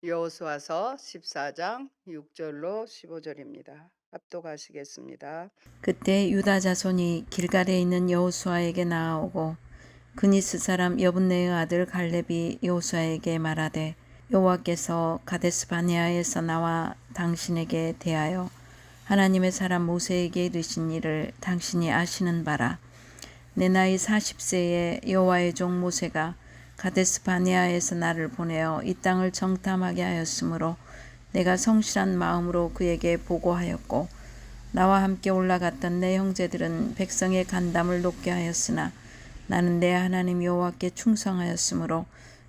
여호수아서 14장 6절로 15절입니다. 합독하시겠습니다. 그때 유다 자손이 길갈에 있는 여호수아에게 나아오고 그니스 사람 여분네의 아들 갈렙이 여호수아에게 말하되 여호와께서 가데스 바네아에서 나와 당신에게 대하여 하나님의 사람 모세에게 이르신 일을 당신이 아시는 바라. 내 나이 40세에 여호와의 종 모세가 가데스 바네아에서 나를 보내어 이 땅을 정탐하게 하였으므로 내가 성실한 마음으로 그에게 보고하였고 나와 함께 올라갔던 내 형제들은 백성의 간담을 높게 하였으나 나는 내 하나님 여호와께 충성하였으므로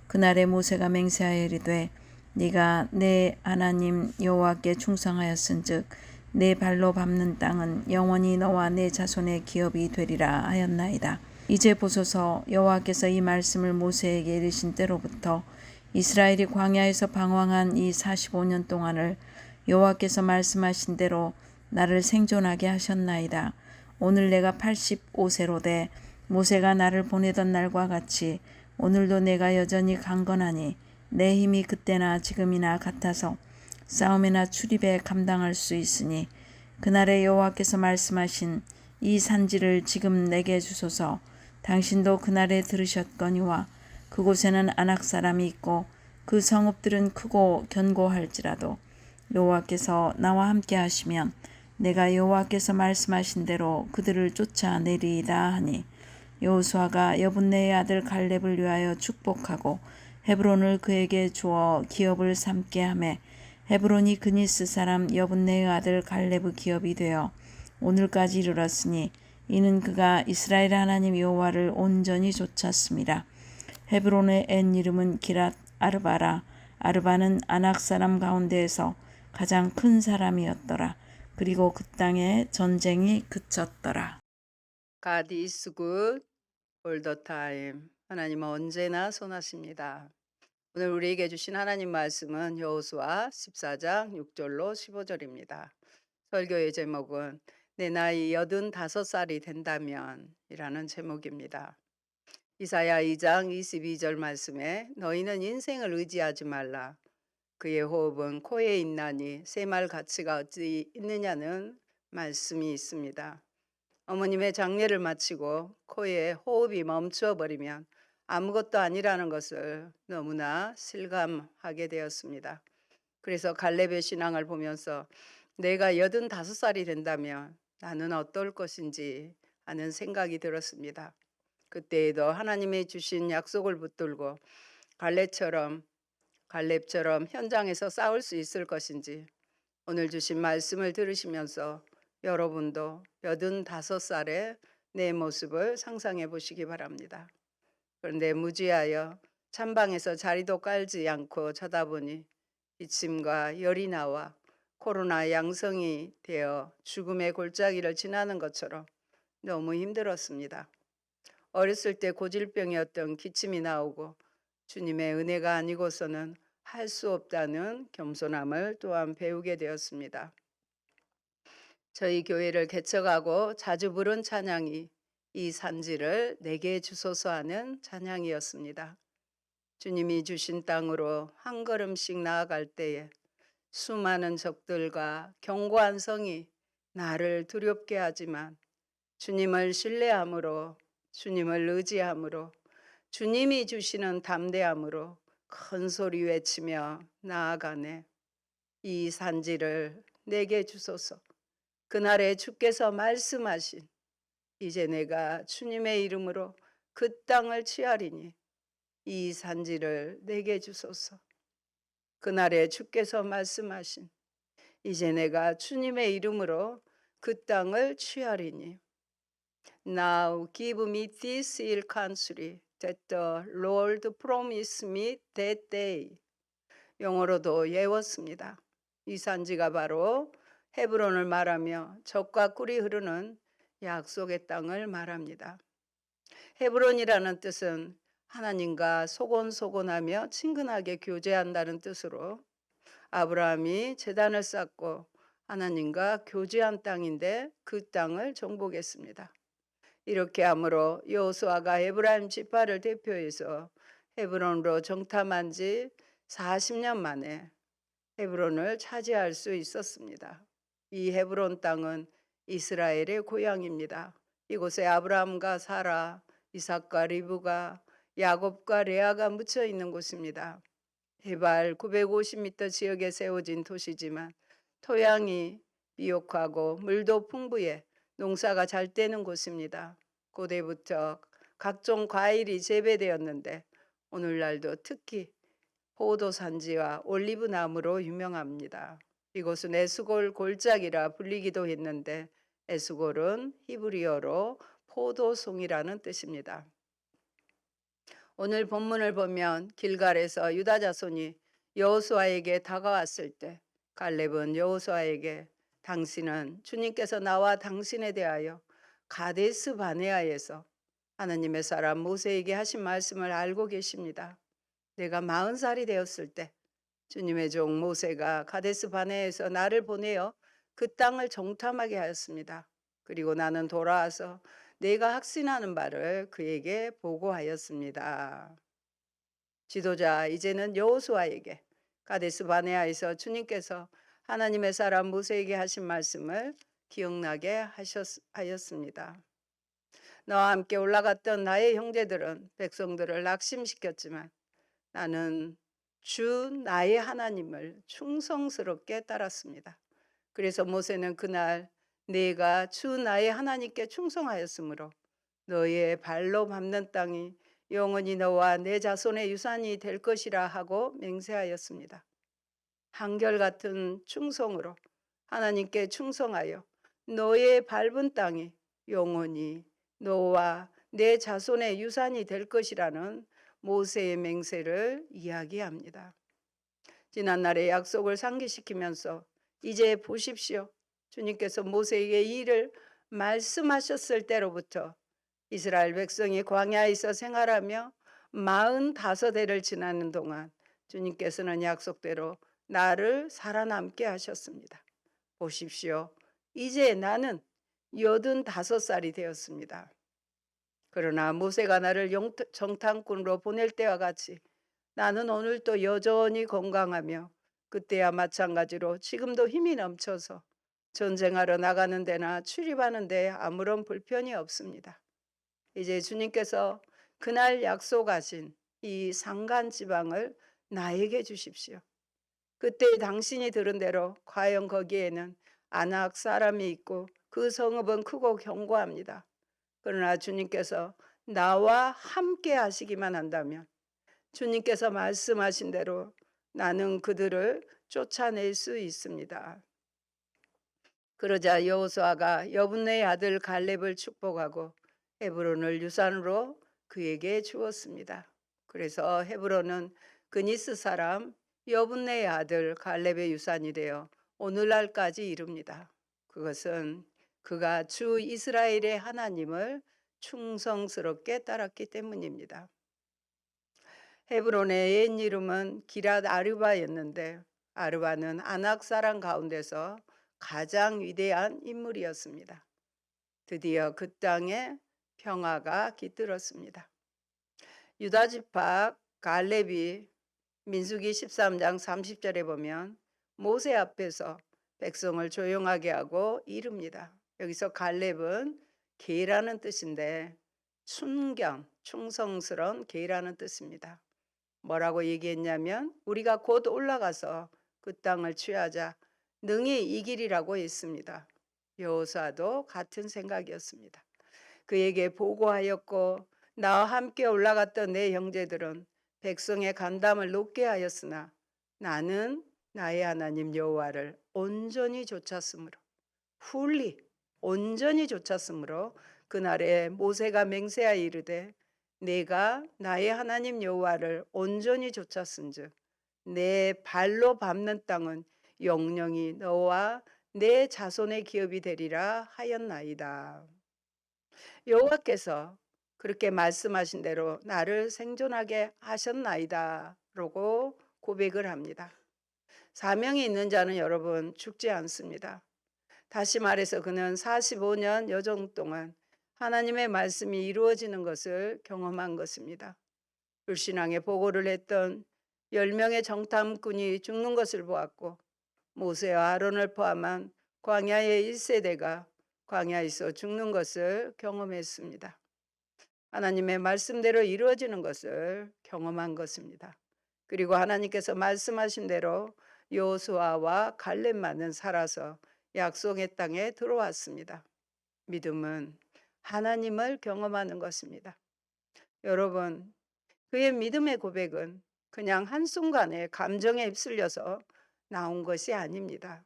그날에 모세가 맹세하여 이르되 네가 내 하나님 여호와께 충성하였은즉 내 발로 밟는 땅은 영원히 너와 내 자손의 기업이 되리라 하였나이다. 이제 보소서, 여호와께서 이 말씀을 모세에게 이르신 때로부터 이스라엘이 광야에서 방황한 이 45년 동안을 여호와께서 말씀하신 대로 나를 생존하게 하셨나이다. 오늘 내가 85세로 돼 모세가 나를 보내던 날과 같이 오늘도 내가 여전히 강건하니 내 힘이 그때나 지금이나 같아서 싸움이나 출입에 감당할 수 있으니 그날에 여호와께서 말씀하신 이 산지를 지금 내게 주소서. 당신도 그날에 들으셨거니와 그곳에는 아낙 사람이 있고 그 성읍들은 크고 견고할지라도 여호와께서 나와 함께 하시면 내가 여호와께서 말씀하신 대로 그들을 쫓아내리이다 하니 여호수아가 여분네의 아들 갈렙을 위하여 축복하고 헤브론을 그에게 주어 기업을 삼게 하매 헤브론이 그니스 사람 여분네의 아들 갈렙의 기업이 되어 오늘까지 이르렀으니 이는 그가 이스라엘 하나님 여호와를 온전히 좇았습니다. 헤브론의 옛 이름은 기랏 아르바라. 아르바는 아낙 사람 가운데에서 가장 큰 사람이었더라. 그리고 그 땅에 전쟁이 그쳤더라. God is good all the time. 하나님은 언제나 선하십니다. 오늘 우리에게 주신 하나님 말씀은 여호수아 14장 6절로 15절입니다. 설교의 제목은 내 나이 85살이 된다면 이라는 제목입니다. 이사야 2장 22절 말씀에 너희는 인생을 의지하지 말라. 그의 호흡은 코에 있나니 새말 가치가 어찌 있느냐는 말씀이 있습니다. 어머님의 장례를 마치고 코에 호흡이 멈춰버리면 아무것도 아니라는 것을 너무나 실감하게 되었습니다. 그래서 갈렙의 신앙을 보면서 내가 85살이 된다면 나는 어떨 것인지 하는 생각이 들었습니다. 그때에도 하나님이 주신 약속을 붙들고 갈렙처럼 현장에서 싸울 수 있을 것인지 오늘 주신 말씀을 들으시면서 여러분도 85살의 내 모습을 상상해 보시기 바랍니다. 그런데 무지하여 찬방에서 자리도 깔지 않고 쳐다보니 기침과 열이 나와 코로나 양성이 되어 죽음의 골짜기를 지나는 것처럼 너무 힘들었습니다. 어렸을 때 고질병이었던 기침이 나오고 주님의 은혜가 아니고서는 할 수 없다는 겸손함을 또한 배우게 되었습니다. 저희 교회를 개척하고 자주 부른 찬양이 이 산지를 내게 주소서 하는 찬양이었습니다. 주님이 주신 땅으로 한 걸음씩 나아갈 때에 수많은 적들과 견고한 성이 나를 두렵게 하지만 주님을 신뢰함으로, 주님을 의지함으로, 주님이 주시는 담대함으로 큰 소리 외치며 나아가네. 이 산지를 내게 주소서. 그날에 주께서 말씀하신 이제 내가 주님의 이름으로 그 땅을 취하리니 이 산지를 내게 주소서. 그날에 주께서 말씀하신 이제 내가 주님의 이름으로 그 땅을 취하리니 Now give me this hill country that the Lord promised me that day. 영어로도 외웠습니다. 이 산지가 바로 헤브론을 말하며 젖과 꿀이 흐르는 약속의 땅을 말합니다. 헤브론이라는 뜻은 하나님과 소곤소곤하며 친근하게 교제한다는 뜻으로 아브라함이 제단을 쌓고 하나님과 교제한 땅인데 그 땅을 정복했습니다. 이렇게 함으로 여호수아가 에브라임 지파를 대표해서 헤브론으로 정탐한 지 40년 만에 헤브론을 차지할 수 있었습니다. 이 헤브론 땅은 이스라엘의 고향입니다. 이곳에 아브라함과 사라, 이삭과 리브가, 야곱과 레아가 묻혀 있는 곳입니다. 해발 950m 지역에 세워진 도시지만 토양이 비옥하고 물도 풍부해 농사가 잘 되는 곳입니다. 고대부터 각종 과일이 재배되었는데 오늘날도 특히 포도 산지와 올리브 나무로 유명합니다. 이곳은 에스골 골짜기라 불리기도 했는데 에스골은 히브리어로 포도송이라는 뜻입니다. 오늘 본문을 보면 길갈에서 유다 자손이 여호수아에게 다가왔을 때 갈렙은 여호수아에게 당신은 주님께서 나와 당신에 대하여 가데스 바네아에서 하나님의 사람 모세에게 하신 말씀을 알고 계십니다. 내가 40살이 되었을 때 주님의 종 모세가 가데스 바네아에서 나를 보내어 그 땅을 정탐하게 하였습니다. 그리고 나는 돌아와서 내가 확신하는 바를 그에게 보고하였습니다. 지도자 이제는 여호수아에게 가데스 바네아에서 주님께서 하나님의 사람 모세에게 하신 말씀을 기억나게 하였습니다. 너와 함께 올라갔던 나의 형제들은 백성들을 낙심시켰지만 나는 주 나의 하나님을 충성스럽게 따랐습니다. 그래서 모세는 그날 내가 주 나의 하나님께 충성하였으므로 너의 발로 밟는 땅이 영원히 너와 내 자손의 유산이 될 것이라 하고 맹세하였습니다. 한결같은 충성으로 하나님께 충성하여 너의 밟은 땅이 영원히 너와 내 자손의 유산이 될 것이라는 모세의 맹세를 이야기합니다. 지난날의 약속을 상기시키면서 이제 보십시오. 주님께서 모세에게 이 일을 말씀하셨을 때로부터 이스라엘 백성이 광야에서 생활하며 45해를 지나는 동안 주님께서는 약속대로 나를 살아남게 하셨습니다. 보십시오. 이제 나는 85살이 되었습니다. 그러나 모세가 나를 정탐꾼으로 보낼 때와 같이 나는 오늘도 여전히 건강하며 그때와 마찬가지로 지금도 힘이 넘쳐서 전쟁하러 나가는 데나 출입하는 데 아무런 불편이 없습니다. 이제 주님께서 그날 약속하신 이 산간 지방을 나에게 주십시오. 그때 당신이 들은 대로 과연 거기에는 아낙 사람이 있고 그 성읍은 크고 견고합니다. 그러나 주님께서 나와 함께 하시기만 한다면 주님께서 말씀하신 대로 나는 그들을 쫓아낼 수 있습니다. 그러자 여호수아가 여분네의 아들 갈렙을 축복하고 헤브론을 유산으로 그에게 주었습니다. 그래서 헤브론은 그니스 사람 여분네의 아들 갈렙의 유산이 되어 오늘날까지 이릅니다. 그것은 그가 주 이스라엘의 하나님을 충성스럽게 따랐기 때문입니다. 헤브론의 옛 이름은 기랏 아르바였는데 아르바는 아낙 사람 가운데서 가장 위대한 인물이었습니다. 드디어 그 땅에 평화가 깃들었습니다. 유다 지파 갈렙이 민수기 13장 30절에 보면 모세 앞에서 백성을 조용하게 하고 이릅니다. 여기서 갈렙은 개라는 뜻인데 순경, 충성스러운 개라는 뜻입니다. 뭐라고 얘기했냐면 우리가 곧 올라가서 그 땅을 취하자 능히 이기리라고 했습니다. 여호수아도 같은 생각이었습니다. 그에게 보고하였고 나와 함께 올라갔던 내 형제들은 백성의 간담을 높게 하였으나 나는 나의 하나님 여호와를 온전히 좇았으므로 온전히 좇았으므로 그날에 모세가 맹세하여 이르되 내가 나의 하나님 여호와를 온전히 좇았은즉 내 발로 밟는 땅은 영영이 너와 내 자손의 기업이 되리라 하였나이다. 여호와께서 그렇게 말씀하신 대로 나를 생존하게 하셨나이다 라고 고백을 합니다. 사명이 있는 자는 여러분 죽지 않습니다. 다시 말해서 그는 45년 여정 동안 하나님의 말씀이 이루어지는 것을 경험한 것입니다. 불신앙의 보고를 했던 10명의 정탐꾼이 죽는 것을 보았고 모세와 아론을 포함한 광야의 1세대가 광야에서 죽는 것을 경험했습니다. 하나님의 말씀대로 이루어지는 것을 경험한 것입니다. 그리고 하나님께서 말씀하신 대로 여호수아와 갈렙만은 살아서 약속의 땅에 들어왔습니다. 믿음은 하나님을 경험하는 것입니다. 여러분, 그의 믿음의 고백은 그냥 한순간에 감정에 휩쓸려서 나온 것이 아닙니다.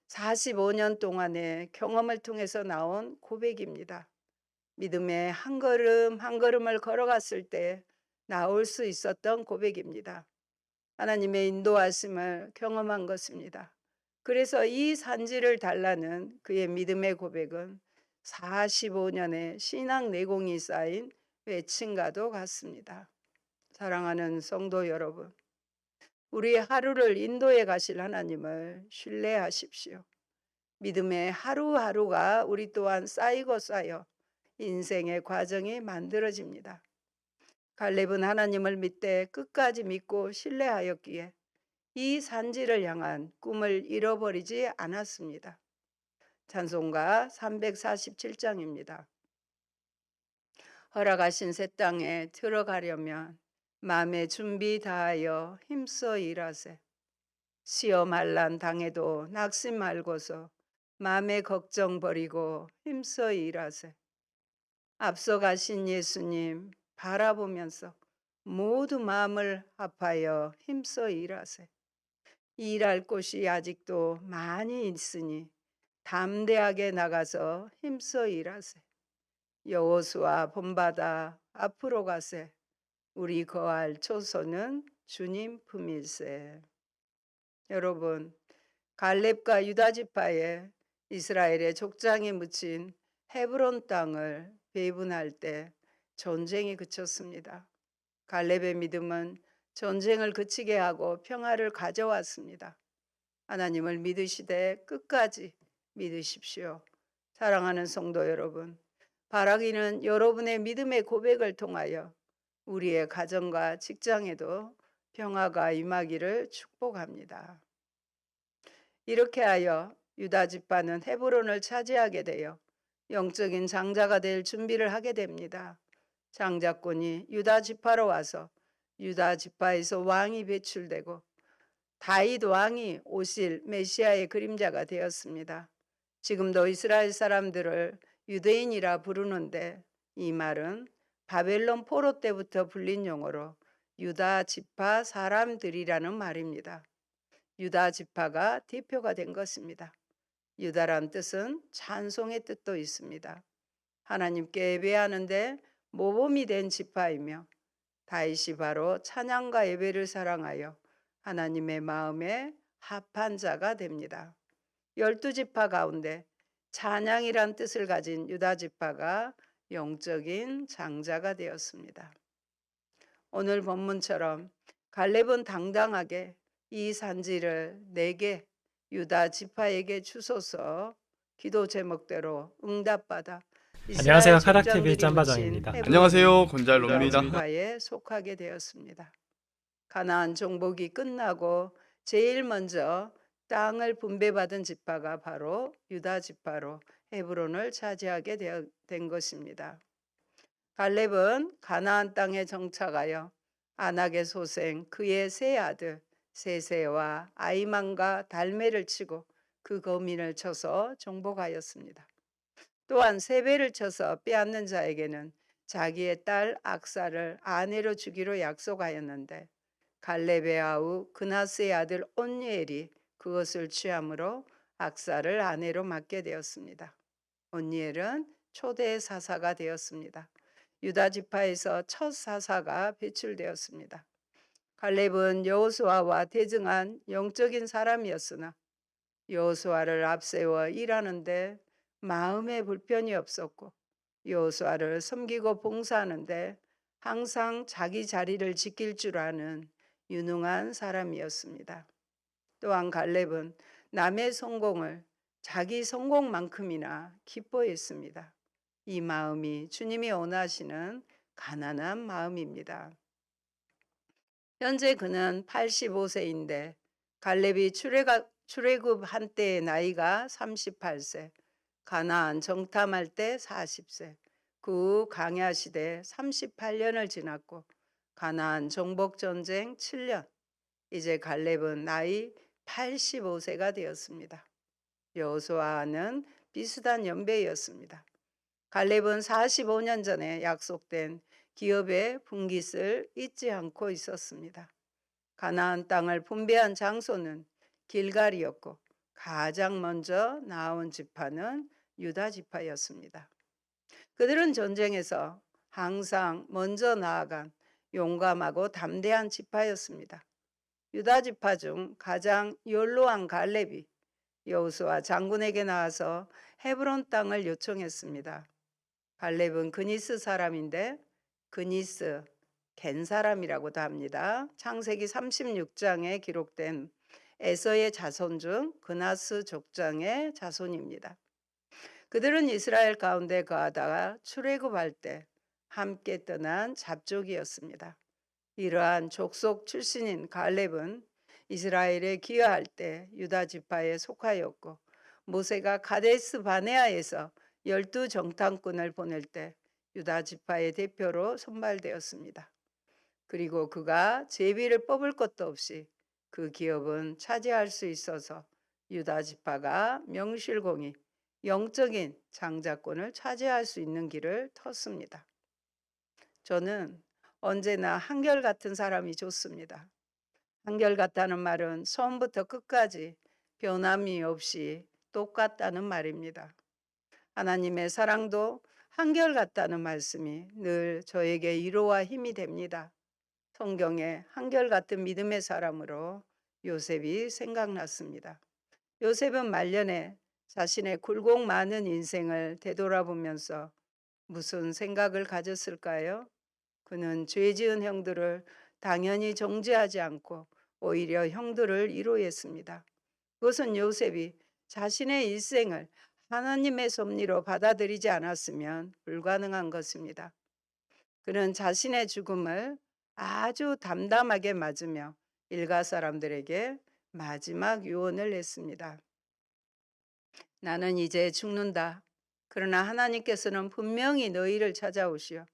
45년 동안의 경험을 통해서 나온 고백입니다. 믿음의 한 걸음 한 걸음을 걸어갔을 때 나올 수 있었던 고백입니다. 하나님의 인도하심을 경험한 것입니다. 그래서 이 산지를 달라는 그의 믿음의 고백은 45년의 신앙 내공이 쌓인 외침과도 같습니다. 사랑하는 성도 여러분, 우리 하루를 인도해 가실 하나님을 신뢰하십시오. 믿음의 하루하루가 우리 또한 쌓이고 쌓여 인생의 과정이 만들어집니다. 갈렙은 하나님을 믿되 끝까지 믿고 신뢰하였기에 이 산지를 향한 꿈을 잃어버리지 않았습니다. 찬송가 347장입니다. 허락하신 새 땅에 들어가려면 마음의 준비 다하여 힘써 일하세. 시험 환난 당해도 낙심 말고서 마음의 걱정 버리고 힘써 일하세. 앞서 가신 예수님 바라보면서 모두 마음을 합하여 힘써 일하세. 일할 곳이 아직도 많이 있으니 담대하게 나가서 힘써 일하세. 여호수아 본받아 앞으로 가세. 우리 거할 초소는 주님 품일세. 여러분, 갈렙과 유다 지파에 이스라엘의 족장이 묻힌 헤브론 땅을 배분할 때 전쟁이 그쳤습니다. 갈렙의 믿음은 전쟁을 그치게 하고 평화를 가져왔습니다. 하나님을 믿으시되 끝까지 믿으십시오. 사랑하는 성도 여러분, 바라기는 여러분의 믿음의 고백을 통하여 우리의 가정과 직장에도 평화가 임하기를 축복합니다. 이렇게 하여 유다 지파는 헤브론을 차지하게 되어 영적인 장자가 될 준비를 하게 됩니다. 장자권이 유다 지파로 와서 유다 지파에서 왕이 배출되고 다윗 왕이 오실 메시아의 그림자가 되었습니다. 지금도 이스라엘 사람들을 유대인이라 부르는데 이 말은 바벨론 포로 때부터 불린 용어로 유다 지파 사람들이라는 말입니다. 유다 지파가 대표가 된 것입니다. 유다란 뜻은 찬송의 뜻도 있습니다. 하나님께 예배하는데 모범이 된 지파이며 다윗이 바로 찬양과 예배를 사랑하여 하나님의 마음에 합한 자가 됩니다. 12지파 가운데 찬양이란 뜻을 가진 유다 지파가 영적인 장자가 되었습니다. 오늘 본문처럼 갈렙은 당당하게 이 산지를 내게 유다 지파에게 주소서 기도 제목대로 응답받아 안녕하세요. 이스라엘 카락TV 족장들이 짬바장입니다. 묻힌 안녕하세요. 헤브론이 곤잘로입니다. 유다 지파에 속하게 되었습니다. 가나안 정복이 끝나고 제일 먼저 땅을 분배받은 지파가 바로 유다 지파로 헤브론을 차지하게 된 것입니다. 갈렙은 가나안 땅에 정착하여 아낙의 소생 그의 세 아들 세세와 아이만과 달메를 치고 그 거민을 쳐서 정복하였습니다. 또한 세 배를 쳐서 빼앗는 자에게는 자기의 딸 악사를 아내로 주기로 약속하였는데 갈렙의 아우 그나스의 아들 온니엘이 그것을 취함으로 악사를 아내로 맡게 되었습니다. 온니엘은 초대 사사가 되었습니다. 유다 지파에서 첫 사사가 배출되었습니다. 갈렙은 여호수아와 대등한 영적인 사람이었으나 여호수아를 앞세워 일하는데 마음에 불편이 없었고 여호수아를 섬기고 봉사하는데 항상 자기 자리를 지킬 줄 아는 유능한 사람이었습니다. 또한 갈렙은 남의 성공을 자기 성공만큼이나 기뻐했습니다. 이 마음이 주님이 원하시는 가난한 마음입니다. 현재 그는 85세인데 갈렙이 출애굽 한때의 나이가 38세, 가나안 정탐할 때 40세, 그 후 광야 시대 38년을 지났고 가나안 정복 전쟁 7년, 이제 갈렙은 나이 85세가 되었습니다. 여호수아는 비슷한 연배였습니다. 갈렙은 45년 전에 약속된 기업의 분깃을 잊지 않고 있었습니다. 가나안 땅을 분배한 장소는 길갈이었고 가장 먼저 나온 지파는 유다 지파였습니다. 그들은 전쟁에서 항상 먼저 나아간 용감하고 담대한 지파였습니다. 유다 지파 중 가장 연로한 갈렙이 여호수아 장군에게 나와서 헤브론 땅을 요청했습니다. 갈렙은 그니스 사람인데 그니스 겐 사람이라고도 합니다. 창세기 36장에 기록된 에서의 자손 중 그나스 족장의 자손입니다. 그들은 이스라엘 가운데 거하다가 출애굽할 때 함께 떠난 잡족이었습니다. 이러한 족속 출신인 갈렙은 이스라엘에 기여할 때 유다 지파에 속하였고 모세가 가데스 바네아에서 12 정탐꾼을 보낼 때 유다 지파의 대표로 선발되었습니다. 그리고 그가 제비를 뽑을 것도 없이 그 기업은 차지할 수 있어서 유다 지파가 명실공히 영적인 장자권을 차지할 수 있는 길을 텄습니다. 저는 언제나 한결같은 사람이 좋습니다. 한결같다는 말은 처음부터 끝까지 변함이 없이 똑같다는 말입니다. 하나님의 사랑도 한결같다는 말씀이 늘 저에게 위로와 힘이 됩니다. 성경에 한결같은 믿음의 사람으로 요셉이 생각났습니다. 요셉은 말년에 자신의 굴곡 많은 인생을 되돌아보면서 무슨 생각을 가졌을까요? 그는 죄 지은 형들을 당연히 정죄하지 않고 오히려 형들을 위로했습니다. 그것은 요셉이 자신의 일생을 하나님의 섭리로 받아들이지 않았으면 불가능한 것입니다. 그는 자신의 죽음을 아주 담담하게 맞으며 일가 사람들에게 마지막 유언을 했습니다. 나는 이제 죽는다. 그러나 하나님께서는 분명히 너희를 찾아오시어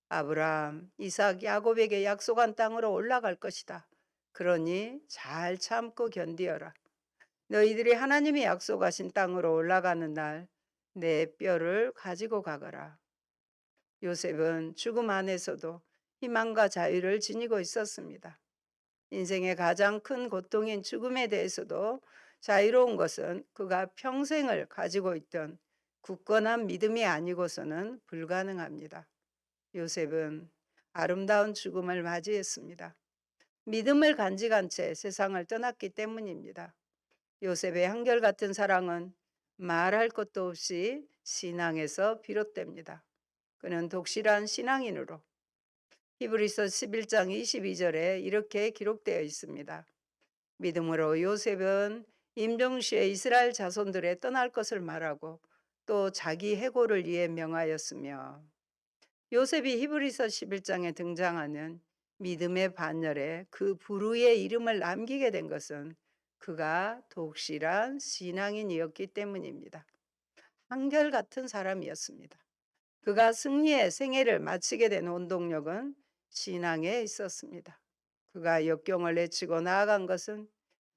아브라함, 이삭, 야곱에게 약속한 땅으로 올라갈 것이다. 그러니 잘 참고 견디어라. 너희들이 하나님이 약속하신 땅으로 올라가는 날 내 뼈를 가지고 가거라. 요셉은 죽음 안에서도 희망과 자유를 지니고 있었습니다. 인생의 가장 큰 고통인 죽음에 대해서도 자유로운 것은 그가 평생을 가지고 있던 굳건한 믿음이 아니고서는 불가능합니다. 요셉은 아름다운 죽음을 맞이했습니다. 믿음을 간직한 채 세상을 떠났기 때문입니다. 요셉의 한결같은 사랑은 말할 것도 없이 신앙에서 비롯됩니다. 그는 독실한 신앙인으로 히브리서 11장 22절에 이렇게 기록되어 있습니다. 믿음으로 요셉은 임종시에 이스라엘 자손들의 떠날 것을 말하고 또 자기 해고를 위해 명하였으며, 요셉이 히브리서 11장에 등장하는 믿음의 반열에 그 부르의 이름을 남기게 된 것은 그가 독실한 신앙인이었기 때문입니다. 한결같은 사람이었습니다. 그가 승리의 생애를 마치게 된 원동력은 신앙에 있었습니다. 그가 역경을 내치고 나아간 것은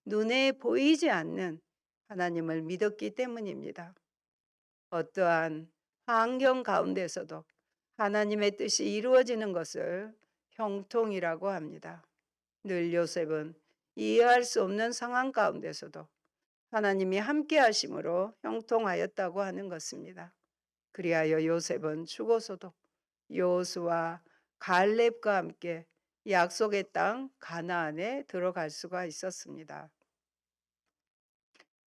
눈에 보이지 않는 하나님을 믿었기 때문입니다. 어떠한 환경 가운데서도 하나님의 뜻이 이루어지는 것을 형통이라고 합니다. 늘 요셉은 이해할 수 없는 상황 가운데서도 하나님이 함께 하심으로 형통하였다고 하는 것입니다. 그리하여 요셉은 죽어서도 여호수아 갈렙과 함께 약속의 땅 가나안에 들어갈 수가 있었습니다.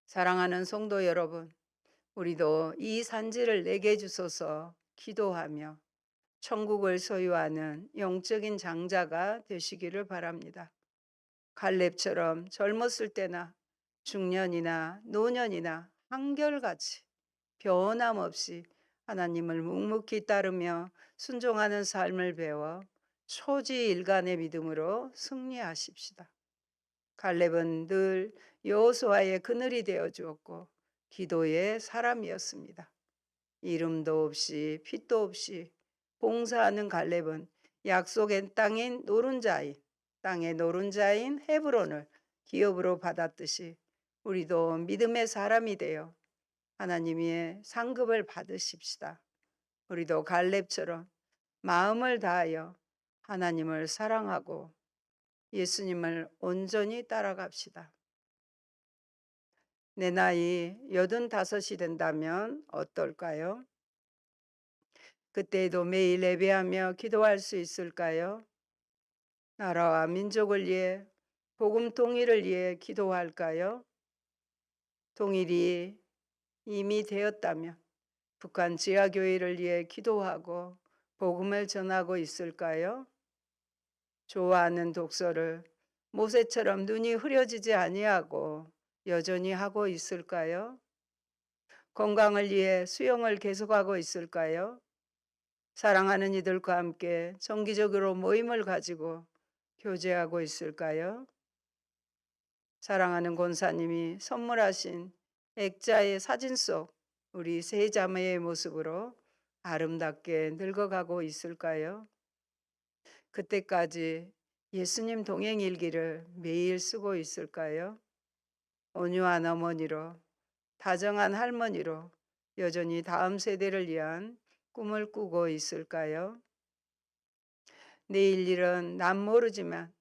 사랑하는 성도 여러분, 우리도 이 산지를 내게 주소서 기도하며 천국을 소유하는 영적인 장자가 되시기를 바랍니다. 갈렙처럼 젊었을 때나 중년이나 노년이나 한결같이 변함없이 하나님을 묵묵히 따르며 순종하는 삶을 배워 초지일간의 믿음으로 승리하십시다. 갈렙은 늘 여호수아의 그늘이 되어 주었고 기도의 사람이었습니다. 이름도 없이 핏도 없이 봉사하는 갈렙은 약속의 땅인 땅의 노른자인 헤브론을 기업으로 받았듯이 우리도 믿음의 사람이 되어 하나님의 상급을 받으십시다. 우리도 갈렙처럼 마음을 다하여 하나님을 사랑하고 예수님을 온전히 따라갑시다. 내 나이 85이 된다면 어떨까요? 그때에도 매일 예배하며 기도할 수 있을까요? 나라와 민족을 위해 복음 통일을 위해 기도할까요? 통일이 이미 되었다면 북한 지하교회를 위해 기도하고 복음을 전하고 있을까요? 좋아하는 독서를 모세처럼 눈이 흐려지지 아니하고 여전히 하고 있을까요? 건강을 위해 수영을 계속하고 있을까요? 사랑하는 이들과 함께 정기적으로 모임을 가지고 교제하고 있을까요? 사랑하는 권사님이 선물하신 액자의 사진 속 우리 세 자매의 모습으로 아름답게 늙어가고 있을까요? 그때까지 예수님 동행 일기를 매일 쓰고 있을까요? 온유한 어머니로, 다정한 할머니로 여전히 다음 세대를 위한 꿈을 꾸고 있을까요? 내일 일은 난 모르지만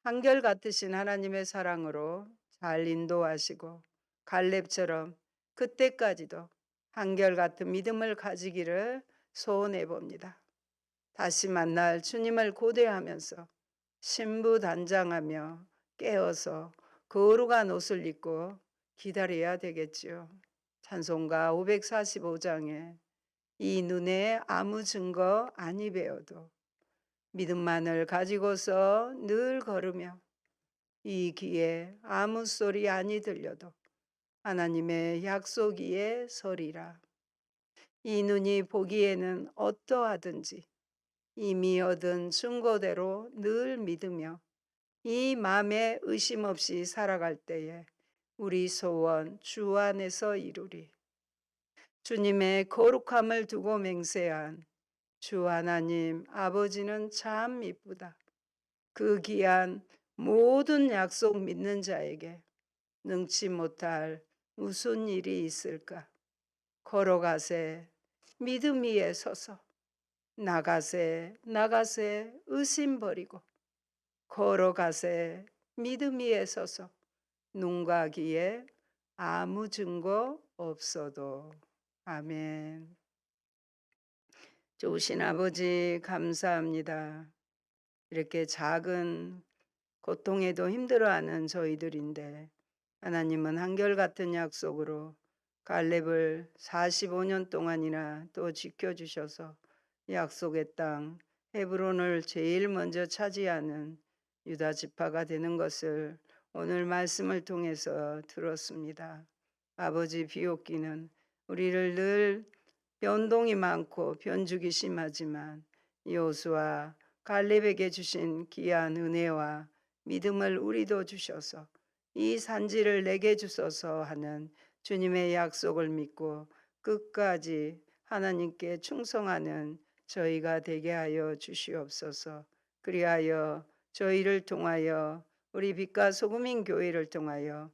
한결같으신 하나님의 사랑으로 잘 인도하시고 갈렙처럼 그때까지도 한결같은 믿음을 가지기를 소원해 봅니다. 다시 만날 주님을 고대하면서 신부단장하며 깨어서 거룩한 옷을 입고 기다려야 되겠지요. 찬송가 545장에 이 눈에 아무 증거 아니 배워도 믿음만을 가지고서 늘 걸으며 이 귀에 아무 소리 아니 들려도 하나님의 약속 위에 서리라. 이 눈이 보기에는 어떠하든지 이미 얻은 증거대로 늘 믿으며 이 마음에 의심 없이 살아갈 때에 우리 소원 주 안에서 이루리. 주님의 거룩함을 두고 맹세한 주 하나님 아버지는 참 이쁘다. 그 귀한 모든 약속 믿는 자에게 능치 못할 무슨 일이 있을까? 걸어가세 믿음 위에 서서 나가세 의심 버리고 걸어가세 믿음 위에 서서 눈과 귀에 아무 증거 없어도. 아멘. 좋으신 아버지 감사합니다. 이렇게 작은 고통에도 힘들어하는 저희들인데 하나님은 한결같은 약속으로 갈렙을 45년 동안이나 또 지켜주셔서 약속의 땅 헤브론을 제일 먼저 차지하는 유다 지파가 되는 것을 오늘 말씀을 통해서 들었습니다. 아버지 비옥기는 우리를 늘 변동이 많고 변죽이 심하지만 여호수아 갈렙에게 주신 귀한 은혜와 믿음을 우리도 주셔서 이 산지를 내게 주소서 하는 주님의 약속을 믿고 끝까지 하나님께 충성하는 저희가 되게 하여 주시옵소서. 그리하여 저희를 통하여 우리 빛과 소금인 교회를 통하여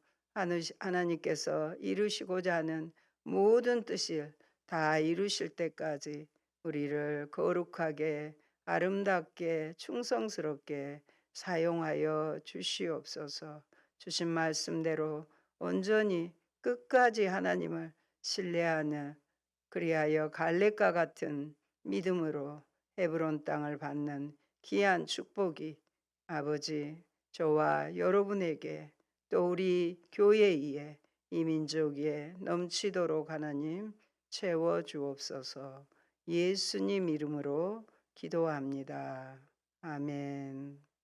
하나님께서 이루시고자 하는 모든 뜻을 다 이루실 때까지 우리를 거룩하게 아름답게 충성스럽게 사용하여 주시옵소서. 주신 말씀대로 온전히 끝까지 하나님을 신뢰하는 그리하여 갈렙과 같은 믿음으로 헤브론 땅을 받는 귀한 축복이 아버지 저와 여러분에게 또 우리 교회에 이 민족 위에 넘치도록 하나님 채워 주옵소서. 예수님 이름으로 기도합니다. 아멘.